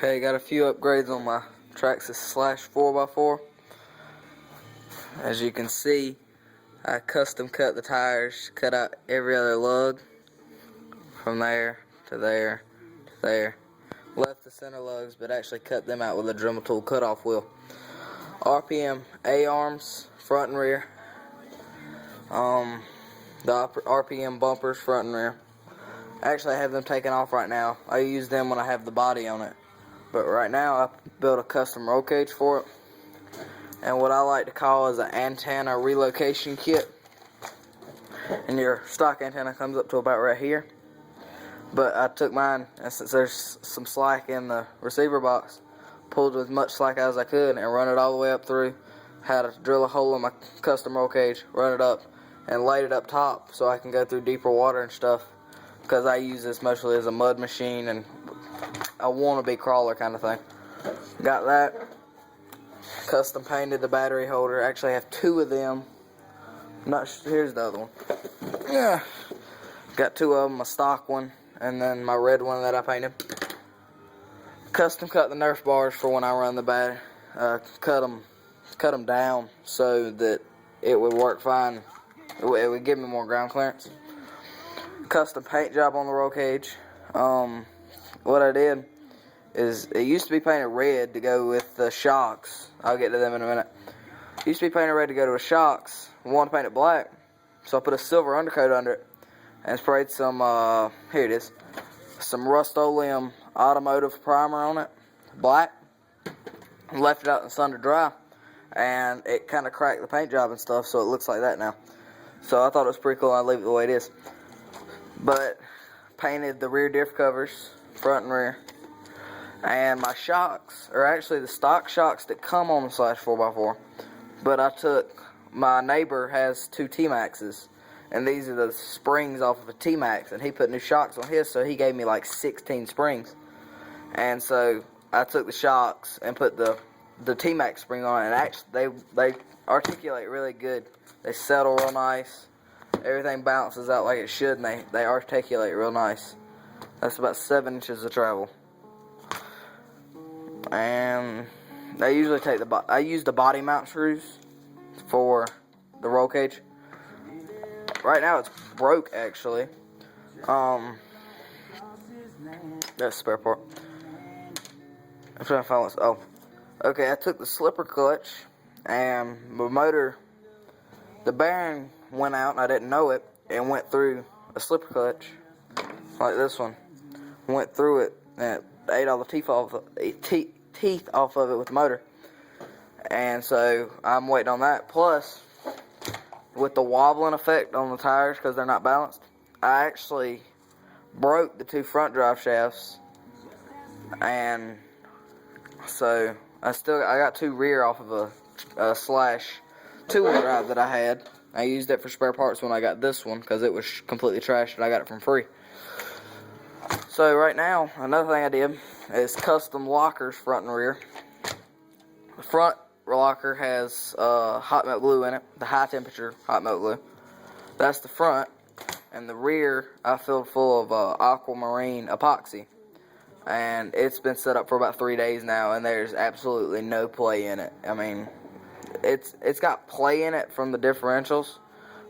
Okay, got a few upgrades on my Traxxas Slash 4x4. As you can see, I custom cut the tires, cut out every other lug from there to there to there. Left the center lugs, but actually cut them out with a Dremel tool cutoff wheel. RPM A-arms, front and rear. The RPM bumpers, front and rear. Actually, I have them taken off right now. I use them when I have the body on it. But right now, I built a custom roll cage for it. And what I like to call is an antenna relocation kit. And your stock antenna comes up to about right here. But I took mine, and since there's some slack in the receiver box, pulled as much slack as I could and run it all the way up through. Had to drill a hole in my custom roll cage, run it up, and laid it up top so I can go through deeper water and stuff. Because I use this mostly as a mud machine and a wannabe crawler kind of thing. Got that. Custom painted the battery holder. Actually, I have two of them. Here's the other one. Yeah. Got two of them, a stock one, and then my red one that I painted. Custom cut the Nerf bars for when I run the battery. Cut them down so that it would work fine. It would give me more ground clearance. Custom paint job on the roll cage. What I did is, it used to be painted red to go with the shocks. I'll get to them in a minute. It used to be painted red to go to the shocks. I wanted to paint it black, so I put a silver undercoat under it and sprayed some, here it is, some Rust-Oleum automotive primer on it, black. Left it out in the sun to dry, and it kind of cracked the paint job and stuff, so it looks like that now. So I thought it was pretty cool. I'd leave it the way it is. But painted the rear diff covers, front and rear. And my shocks are actually the stock shocks that come on the Slash 4x4. But my neighbor has two T-Maxes. And these are the springs off of a T-Max. And he put new shocks on his, so he gave me like 16 springs. And so I took the shocks and put the T-Max spring on it. And actually, they articulate really good. They settle real nice. Everything bounces out like it should, and they articulate real nice. That's about 7 inches of travel. And they usually take I use the body mount screws for the roll cage. Right now it's broke actually. That's a spare part. I'm trying to find what's, oh. Okay, I took the slipper clutch and the motor, the bearing went out and I didn't know it, and went through a slipper clutch like this one. Went through it and it ate all the teeth off of it with the motor. And so I'm waiting on that. Plus, with the wobbling effect on the tires because they're not balanced, I actually broke the two front drive shafts, and so I got two rear off of a Slash 2-wheel drive that I had. I used it for spare parts when I got this one because it was completely trashed and I got it from free. So right now, another thing I did is custom lockers front and rear. The front locker has hot melt glue in it, the high temperature hot melt glue. That's the front. And the rear I filled full of aquamarine epoxy. And it's been set up for about 3 days now, and there's absolutely no play in it. I mean, it's got play in it from the differentials,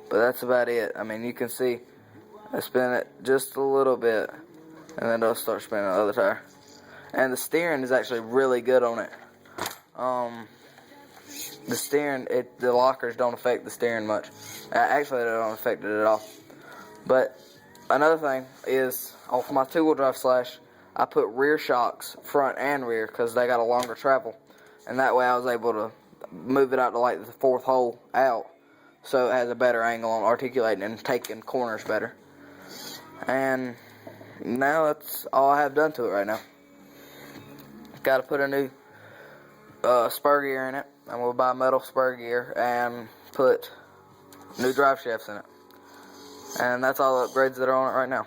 but that's about it. I mean, you can see I spin it just a little bit, and then it'll start spinning the other tire. And the steering is actually really good on it. The steering, the lockers don't affect the steering much. Actually, they don't affect it at all. But another thing is, off my 2-wheel drive Slash, I put rear shocks, front and rear, because they got a longer travel. And that way I was able to move it out to like the 4th hole out, so it has a better angle on articulating and taking corners better. And now that's all I have done to it right now. Got to put a new spur gear in it. I'm going to buy metal spur gear and put new drive shafts in it. And that's all the upgrades that are on it right now.